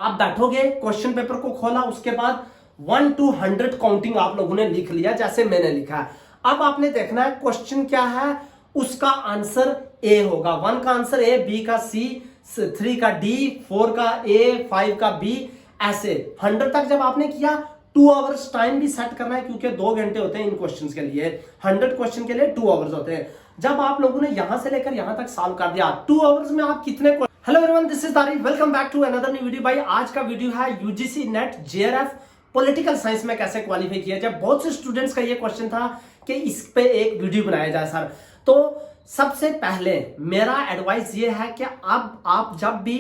आप बैठोगे, question paper को खोला, उसके बाद 1 to 100 काउंटिंग आप लोगों ने लिख लिया जैसे मैंने लिखा है। अब आपने देखना है क्वेश्चन क्या है, उसका आंसर ए होगा। 1 का आंसर ए, बी का सी, 3 का डी, 4 का ए, 5 का बी, ऐसे 100 तक जब आपने किया 2 आवर्स टाइम भी सेट करना है क्योंकि 2 घंटे होते हैं इन क्वेश्चंस के लिए। 100 क्वेश्चन के लिए 2 आवर्स होते हैं। जब आप लोगों ने यहां से लेकर यहां तक सॉल्व कर दिया 2 आवर्स में आप कितने। Hello everyone, this is Tariq, welcome back to another new video. भाई आज का वीडियो है UGC NET JRF political science में कैसे क्वालिफाई किया जाए। बहुत से स्टूडेंट्स का ये क्वेश्चन था कि इस पे एक वीडियो बनाया जाए सर। तो सबसे पहले मेरा एडवाइस ये है कि अब आप जब भी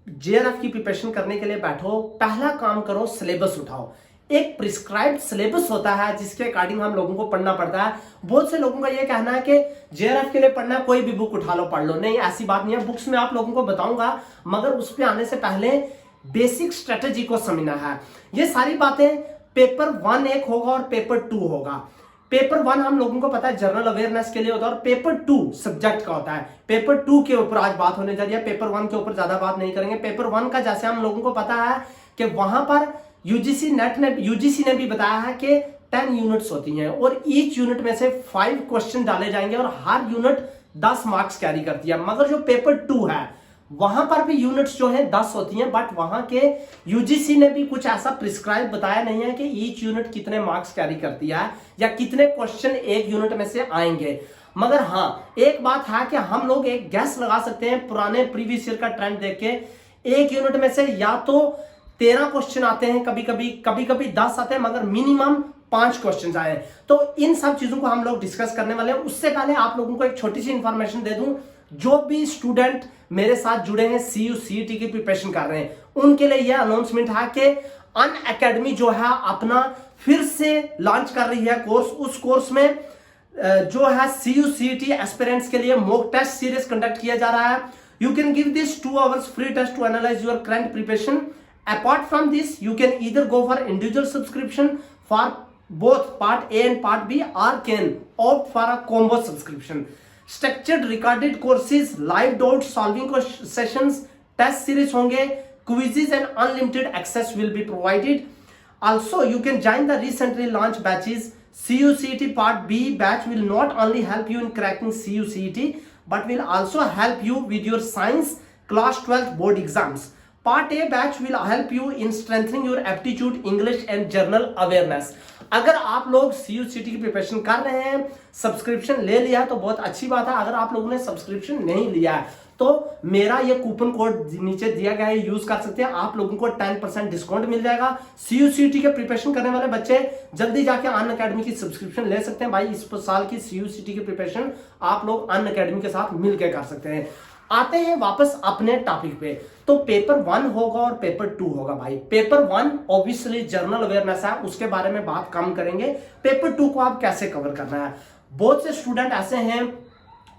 जेआरएफ की प्रिपरेशन करने के लिए बैठो, पहला काम करो सिलेबस उठाओ। एक प्रिस्क्राइब्ड सिलेबस होता है जिसके अकॉर्डिंग हम लोगों को पढ़ना पड़ता है। बहुत से लोगों का ये कहना है कि जेआरएफ के लिए पढ़ना है, कोई भी बुक उठा लो पढ़ लो। नहीं, ऐसी बात नहीं है। बुक्स में आप लोगों को बताऊंगा, मगर उस पे आने से पहले बेसिक स्ट्रेटेजी को समझना है। ये सारी बातें पेपर 1 एक होगा और पेपर 2 होगा। पेपर 1 हम लोगों को पता है जनरल अवेयरनेस के लिए होता है और पेपर 2 सब्जेक्ट का होता है। पेपर 2 के ऊपर आज बात होने जा रही है, पेपर 1 के ऊपर ज्यादा बात नहीं करेंगे। पेपर 1 का जैसे हम लोगों को पता है कि वहां पर यूजीसी ने भी बताया है कि 10 यूनिट्स होती हैं और ईच यूनिट में से 5 क्वेश्चन डाले जाएंगे और हर यूनिट 10 मार्क्स कैरी करती है। मगर जो पेपर 2 है वहां पर भी यूनिट्स जो है 10 होती हैं, बट वहां के यूजीसी ने भी कुछ ऐसा प्रिस्क्राइब बताया नहीं है कि ईच यूनिट कितने मार्क्स कैरी करती है या कितने क्वेश्चन एक यूनिट में से आएंगे। मगर हाँ, एक बात है कि हम लोग एक गैस लगा सकते हैं पुराने प्रीवियस ईयर का ट्रेंड देख के। एक यूनिट में से या तो 13 क्वेश्चन आते हैं, कभी कभी 10 आते हैं, मगर मिनिमम 5 क्वेश्चन आए। तो इन सब चीजों को हम लोग डिस्कस करने वाले हैं। उससे पहले आप लोगों को एक छोटी सी इंफॉर्मेशन दे दूं, जो भी स्टूडेंट मेरे साथ जुड़े हैं, सीयू सीईटी की प्रिपरेशन कर रहे हैं, उनके लिए यह अनाउंसमेंट है कि अनअकैडमी जो है अपना फिर से लॉन्च कर रही है कोर्स। उस कोर्स में जो है सीयू सीईटी एस्पिरेंट्स के लिए मॉक टेस्ट सीरीज कंडक्ट किया जा रहा है। You can give this 2 hours free test to analyse your current preparation. Apart from this, you can either go for individual subscription for both part A and part B, or can opt for a combo subscription. Structured recorded courses, live doubt solving sessions, test series होंगे, quizzes and unlimited access will be provided. Also, you can join the recently launched batches. CUCET Part B batch will not only help you in cracking CUCET, but will also help you with your science class 12 board exams. Part A batch will help you in strengthening your aptitude, English and general awareness. अगर आप लोग CUCET की preparation कर रहे हैं, subscription ले लिया तो बहुत अच्छी बात है। अगर आप लोगों ने सब्सक्रिप्शन नहीं लिया है तो मेरा ये कूपन कोड नीचे दिया गया है, यूज कर सकते हैं। आप लोगों को 10% डिस्काउंट मिल जाएगा। CUCET के प्रिपरेशन करने वाले बच्चे जल्दी जाके अनअकैडमी की सब्सक्रिप्शन ले सकते हैं। भाई इस साल की CUCET की प्रिपरेशन आप लोग अनअकैडमी के साथ मिलकर कर सकते हैं। आते हैं वापस अपने टॉपिक पे। तो पेपर 1 होगा और पेपर 2 होगा। भाई पेपर 1 ऑब्वियसली जनरल अवेयरनेस है, उसके बारे में बात कम करेंगे। पेपर 2 को आप कैसे कवर करना है। बहुत से स्टूडेंट ऐसे हैं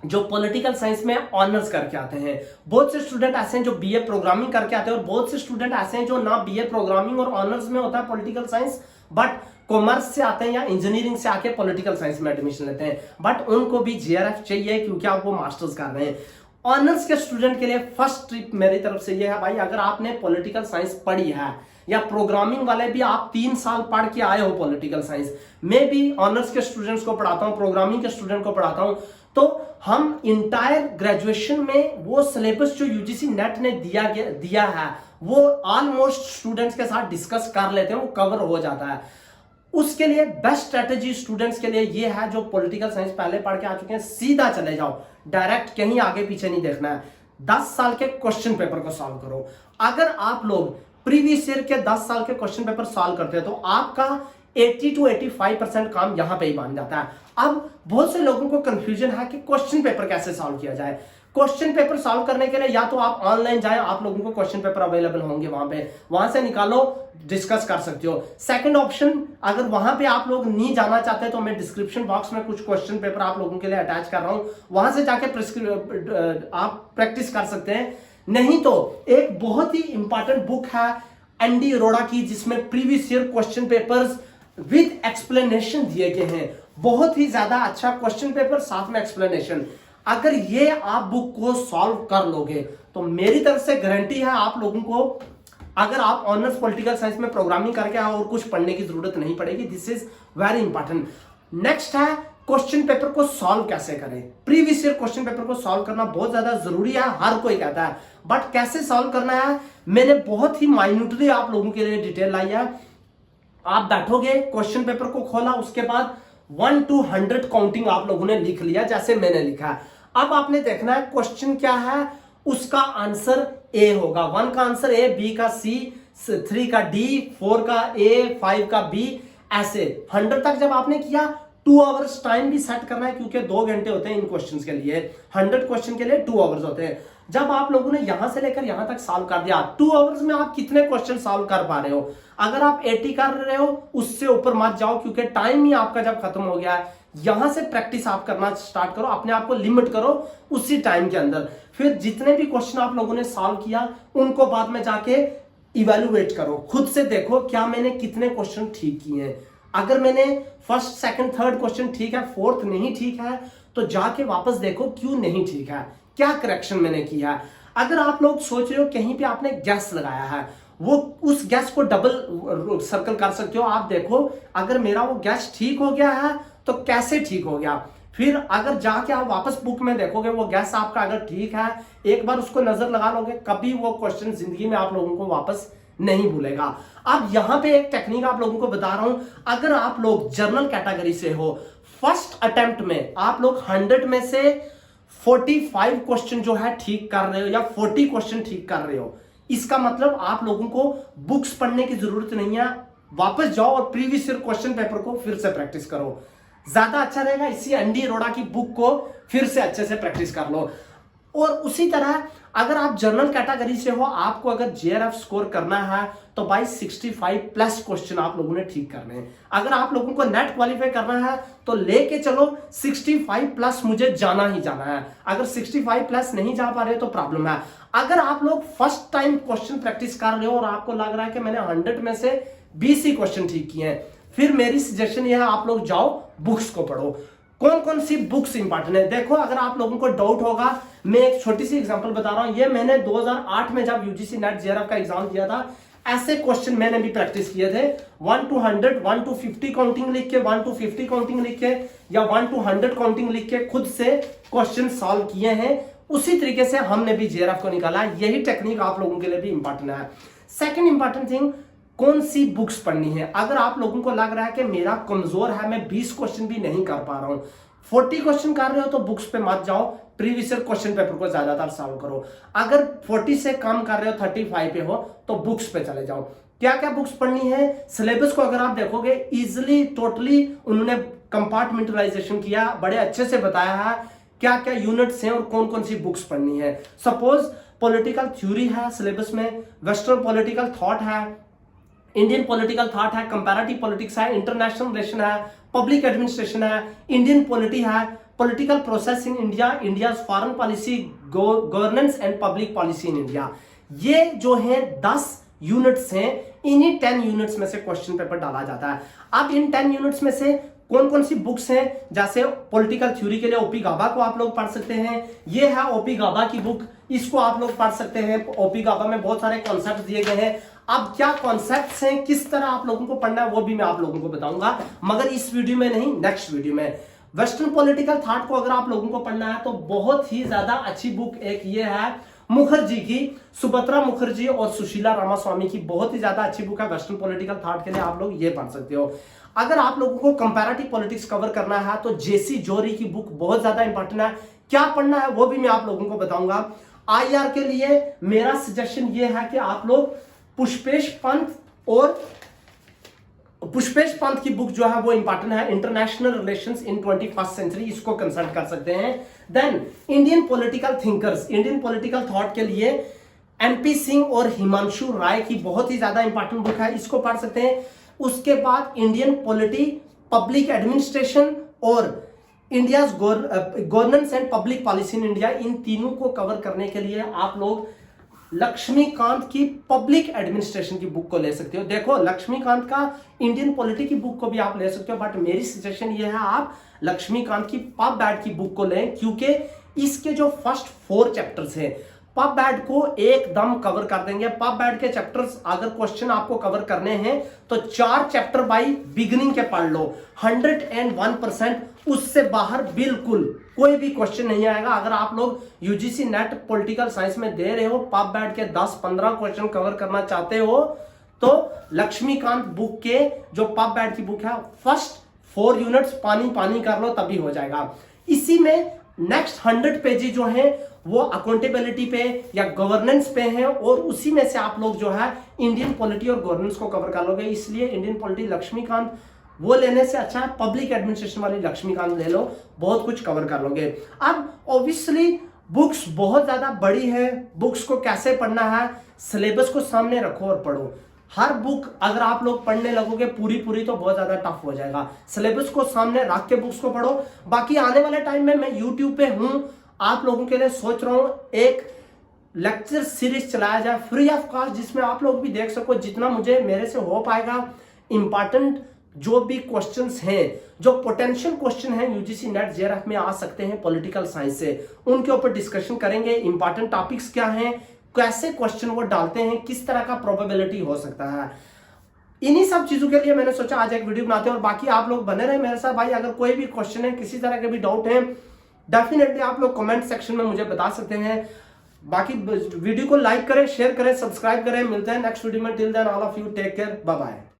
जो पॉलिटिकल साइंस में ऑनर्स करके आते हैं, बहुत से स्टूडेंट ऐसे हैं जो बीए प्रोग्रामिंग करके आते हैं, और बहुत से स्टूडेंट ऐसे हैं जो ना बीए प्रोग्रामिंग और ऑनर्स में होता है पॉलिटिकल साइंस, बट कॉमर्स से आते हैं या इंजीनियरिंग से आके पॉलिटिकल साइंस में एडमिशन लेते हैं, बट उनको भी जेआरएफ चाहिए क्योंकि आप वो मास्टर्स कर रहे हैं। ऑनर्स के स्टूडेंट के लिए फर्स्ट ट्रिप मेरी तरफ से यह है, भाई अगर आपने पॉलिटिकल साइंस पढ़ी है या प्रोग्रामिंग वाले भी आप 3 साल पढ़ के आए हो पॉलिटिकल साइंस, मैं भी ऑनर्स के स्टूडेंट्स को पढ़ाता हूं, प्रोग्रामिंग के स्टूडेंट को पढ़ाता हूं, तो हम इंटायर ग्रेजुएशन में वो सिलेबस जो यूजीसी नेट ने दिया है वो ऑलमोस्ट स्टूडेंट्स के साथ डिस्कस कर लेते हैं, वो कवर हो जाता है। उसके लिए बेस्ट स्ट्रेटेजी स्टूडेंट्स के लिए ये है जो पॉलिटिकल साइंस पहले पढ़ के आ चुके हैं, सीधा चले जाओ, डायरेक्ट कहीं आगे पीछे नहीं देखना है। 10 साल के क्वेश्चन पेपर को सॉल्व करो। अगर आप लोग प्रीवियस ईयर के 10 साल के क्वेश्चन पेपर सॉल्व करते हैं तो आपका 80 to 85% काम यहां पे ही बन जाता है। अब बहुत से लोगों को कंफ्यूजन है कि क्वेश्चन पेपर कैसे सॉल्व किया जाए। क्वेश्चन पेपर सॉल्व करने के लिए या तो आप ऑनलाइन जाएं, आप लोगों को क्वेश्चन पेपर अवेलेबल होंगे वहां से निकालो, डिस्कस कर सकते हो। सेकंड ऑप्शन, अगर वहां पे आप लोग नहीं जाना चाहते तो मैं डिस्क्रिप्शन बॉक्स में कुछ क्वेश्चन पेपर आप लोगों के लिए अटैच कर रहा हूं, वहां से जाके आप प्रैक्टिस कर सकते हैं। नहीं तो एक बहुत ही इंपॉर्टेंट बुक है एनडी अरोड़ा की, जिसमें previous year question papers with explanation दिए गए हैं। बहुत ही ज्यादा अच्छा क्वेश्चन पेपर साथ में एक्सप्लेनेशन। अगर ये आप बुक को सॉल्व कर लोगे तो मेरी तरफ से गारंटी है आप लोगों को अगर आप ऑनर्स पॉलिटिकल साइंस में प्रोग्रामिंग करके आओ और कुछ पढ़ने की जरूरत नहीं पड़ेगी। This is very important. Next है क्वेश्चन पेपर को सॉल्व कैसे करें। प्रीवियस ईयर क्वेश्चन पेपर को सॉल्व करना बहुत ज्यादा जरूरी है, हर कोई कहता है, बट कैसे सॉल्व करना है मैंने बहुत ही माइन्यूटली आप लोगों के लिए डिटेल लाई है। आप बैठोगे, क्वेश्चन पेपर को खोला, उसके बाद 1 to 100 काउंटिंग आप लोगों ने लिख लिया जैसे मैंने लिखा है। अब आपने देखना है क्वेश्चन क्या है, उसका आंसर ए होगा। 1 का आंसर ए, बी का सी, 3 का डी, 4 का ए, 5 का बी, ऐसे 100 तक जब आपने किया 2 आवर्स टाइम भी सेट करना है क्योंकि 2 घंटे होते हैं इन क्वेश्चंस के लिए। 100 क्वेश्चन के लिए 2 आवर्स होते हैं। जब आप लोगों ने यहां से लेकर यहां तक सॉल्व कर दिया, 2 आवर्स में आप कितने क्वेश्चन सॉल्व कर पा रहे हो? अगर आप 80 कर रहे हो उससे ऊपर मत जाओ क्योंकि टाइम ही आपका जब खत्म हो गया है। यहां से प्रैक्टिस आप करना स्टार्ट करो, अपने आप को लिमिट करो उसी टाइम के अंदर। फिर जितने भी क्वेश्चन आप लोगों ने सॉल्व किया उनको बाद में जाके इवेलुएट करो, खुद से देखो क्या मैंने कितने क्वेश्चन ठीक किए हैं। अगर मैंने फर्स्ट, सेकंड, थर्ड क्वेश्चन ठीक है, फोर्थ नहीं ठीक है, तो जाके वापस देखो क्यों नहीं ठीक है, क्या करेक्शन मैंने किया है। अगर आप लोग सोच रहे हो कहीं पे आपने गैस लगाया है, वो उस गैस को डबल सर्कल कर सकते हो। आप देखो अगर मेरा वो गैस ठीक हो गया है तो कैसे ठीक हो गया। फिर अगर जाके आप वापस बुक में देखोगे वो गैस आपका अगर ठीक है, एक बार उसको नजर लगा लोगे, कभी वो क्वेश्चन जिंदगी में आप लोगों को वापस नहीं भूलेगा। अब यहां पे एक टेक्निक आप लोगों को बता रहा हूं। अगर आप लोग जर्नल कैटेगरी से हो, फर्स्ट अटेम्प्ट में आप लोग 100 में से 45 क्वेश्चन जो है ठीक कर रहे हो या 40 क्वेश्चन ठीक कर रहे हो, इसका मतलब आप लोगों को बुक्स पढ़ने की जरूरत नहीं है। वापस जाओ और प्रीवियस ईयर क्वेश्चन पेपर को फिर से प्रैक्टिस करो, ज्यादा अच्छा रहेगा। इसी एनडी अरोड़ा की बुक को फिर से अच्छे से प्रैक्टिस कर लो। और उसी तरह अगर आप जनरल कैटेगरी से हो, आपको अगर जेआरएफ स्कोर करना है तो भाई 65 प्लस क्वेश्चन आप लोगों ने ठीक करने हैं। अगर आप लोगों को नेट क्वालिफाई करना है तो लेके चलो 65 प्लस, मुझे जाना ही जाना है। अगर 65 प्लस नहीं जा पा रहे तो प्रॉब्लम है। अगर आप लोग फर्स्ट टाइम क्वेश्चन प्रैक्टिस कर रहे हो और आपको लग रहा है कि मैंने 100 में से 20 ही क्वेश्चन ठीक किए हैं, फिर मेरी सजेशन यह है आप लोग जाओ बुक्स को पढ़ो। कौन कौन सी बुक्स इंपॉर्टेंट है देखो। अगर आप लोगों को डाउट होगा, मैं एक छोटी सी एग्जांपल बता रहा हूं। ये मैंने 2008 में जब यूजीसी नेट जेआरएफ का एग्जाम दिया था, ऐसे क्वेश्चन मैंने भी प्रैक्टिस किए थे। 1 to 100, 1 to 50 काउंटिंग लिख के, 1 to 50 काउंटिंग लिख के या 1 to 100 काउंटिंग लिख के खुद से क्वेश्चन सॉल्व किए हैं। उसी तरीके से हमने भी जेआरएफ को निकाला। यही टेक्निक आप लोगों के लिए भी इंपॉर्टेंट है। सेकेंड इंपॉर्टेंट थिंग, कौन सी बुक्स पढ़नी है। अगर आप लोगों को लग रहा है कि मेरा कमजोर है, मैं 20 क्वेश्चन भी नहीं कर पा रहा हूं, 40 क्वेश्चन कर रहे हो तो बुक्स पे मत जाओ, प्रीवियस ईयर क्वेश्चन पेपर को ज्यादातर सॉल्व करो। अगर 40 से कम कर रहे हो, 35 पे हो, तो बुक्स पे चले जाओ। क्या क्या बुक्स पढ़नी है, सिलेबस को अगर आप देखोगे इजिली टोटली उन्होंने कंपार्टमेंटलाइजेशन किया, बड़े अच्छे से बताया है क्या क्या यूनिट्स हैं और कौन कौन सी बुक्स पढ़नी है। सपोज पॉलिटिकल थ्योरी है सिलेबस में, वेस्टर्न पॉलिटिकल थॉट है, इंडियन पॉलिटिकल थॉट है, कंपैरेटिव पॉलिटिक्स है, इंटरनेशनल रिलेशन है, पब्लिक एडमिनिस्ट्रेशन है, इंडियन पॉलिटी है, political process in India, India foreign policy, governance and public policy in India. ये जो है 10 यूनिट्स हैं। इन्हीं 10 यूनिट्स में से क्वेश्चन पेपर डाला जाता है। अब इन 10 यूनिट्स में से कौन कौन सी बुक्स हैं, जैसे पॉलिटिकल थ्योरी के लिए ओपी गाबा को आप लोग पढ़ सकते हैं। ये है ओपी गाबा की बुक, इसको आप लोग पढ़ सकते हैं। ओपी गाबा में बहुत सारे कॉन्सेप्ट दिए गए हैं। अब क्या कॉन्सेप्ट्स हैं, किस तरह आप लोगों को पढ़ना है, वो भी मैं आप लोगों को बताऊंगा, मगर इस वीडियो में नहीं, नेक्स्ट वीडियो में। वेस्टर्न पॉलिटिकल थॉट को अगर आप लोगों को पढ़ना है तो बहुत ही ज्यादा अच्छी बुक एक ये है मुखर्जी की, सुभद्रा मुखर्जी और सुशीला रामास्वामी की, बहुत ही ज्यादा अच्छी बुक है वेस्टर्न पॉलिटिकल थॉट के लिए, आप लोग ये पढ़ सकते हो। अगर आप लोगों को कंपैरेटिव पॉलिटिक्स कवर करना है तो जेसी जोरी की बुक बहुत ज्यादा इंपॉर्टेंट है। क्या पढ़ना है वो भी मैं आप लोगों को बताऊंगा। आईआर के लिए मेरा सजेशन ये है कि आप लोग पुष्पेश पंत की बुक जो है वो इंपॉर्टेंट है, international relations in 21st century, इसको कंसल्ट कर सकते हैं। Then Indian political thinkers, Indian political thought के लिए एमपी सिंह और हिमांशु राय की बहुत ही ज्यादा इंपॉर्टेंट बुक है, इसको पढ़ सकते हैं। उसके बाद इंडियन पॉलिटी, पब्लिक एडमिनिस्ट्रेशन और India governance and public policy in India, इन तीनों को कवर करने के लिए आप लोग लक्ष्मीकांत की पब्लिक एडमिनिस्ट्रेशन की बुक को ले सकते हो। देखो लक्ष्मीकांत का इंडियन पॉलिटी की बुक को भी आप ले सकते हो, बट मेरी सजेशन ये है आप लक्ष्मीकांत की पब बैड की बुक को लें, क्योंकि इसके जो फर्स्ट 4 चैप्टर्स हैं, पब एड को एकदम कवर कर देंगे। पब एड के चैप्टर्स अगर क्वेश्चन आपको कवर करने हैं तो 4 चैप्टर बाई बिगिनिंग के पढ़ लो, 101%। उससे बाहर बिल्कुल कोई भी क्वेश्चन नहीं आएगा। अगर आप लोग यूजीसी नेट पॉलिटिकल साइंस में दे रहे हो, पब एड के 10-15 क्वेश्चन कवर करना चाहते हो, तो लक्ष्मीकांत बुक के जो पब एड की बुक है, फर्स्ट 4 यूनिट्स पानी पानी कर लो, तभी हो जाएगा। इसी में नेक्स्ट 100 पेजेस जो हैं वो अकाउंटेबिलिटी पे या गवर्नेंस पे हैं, और उसी में से आप लोग जो है इंडियन पॉलिटी और गवर्नेंस को कवर कर लोगे। इसलिए इंडियन पॉलिटी लक्ष्मीकांत वो लेने से अच्छा है पब्लिक एडमिनिस्ट्रेशन वाली लक्ष्मीकांत ले लो, बहुत कुछ कवर कर लोगे। अब ऑब्वियसली बुक्स बहुत ज्यादा बड़ी है, बुक्स को कैसे पढ़ना है, सिलेबस को सामने रखो और पढ़ो। हर बुक अगर आप लोग पढ़ने लगोगे पूरी तो बहुत ज्यादा टफ हो जाएगा। सिलेबस को सामने रख के बुक्स को पढ़ो। बाकी आने वाले टाइम में मैं यूट्यूब पे हूं, आप लोगों के लिए सोच रहा हूं एक लेक्चर सीरीज चलाया जाए फ्री ऑफ कॉस्ट, जिसमें आप लोग भी देख सको जितना मुझे मेरे से हो पाएगा। इंपॉर्टेंट जो भी क्वेश्चंस हैं, जो पोटेंशियल क्वेश्चन हैं यूजीसी नेट जेआरएफ में आ सकते हैं पॉलिटिकल साइंस से, उनके ऊपर डिस्कशन करेंगे। इंपॉर्टेंट टॉपिक्स क्या हैं, कैसे क्वेश्चन वो डालते हैं, किस तरह का प्रोबेबिलिटी हो सकता है, इन्हीं सब चीजों के लिए मैंने सोचा आज एक वीडियो बनाते हैं। और बाकी आप लोग बने रहे मेरे साथ भाई। अगर कोई भी क्वेश्चन है, किसी तरह के भी डाउट है, डेफिनेटली आप लोग कमेंट सेक्शन में मुझे बता सकते हैं। बाकी वीडियो को लाइक करें, शेयर करें, सब्सक्राइब करें। मिलते हैं नेक्स्ट वीडियो में। Till then all of you take care, bye bye.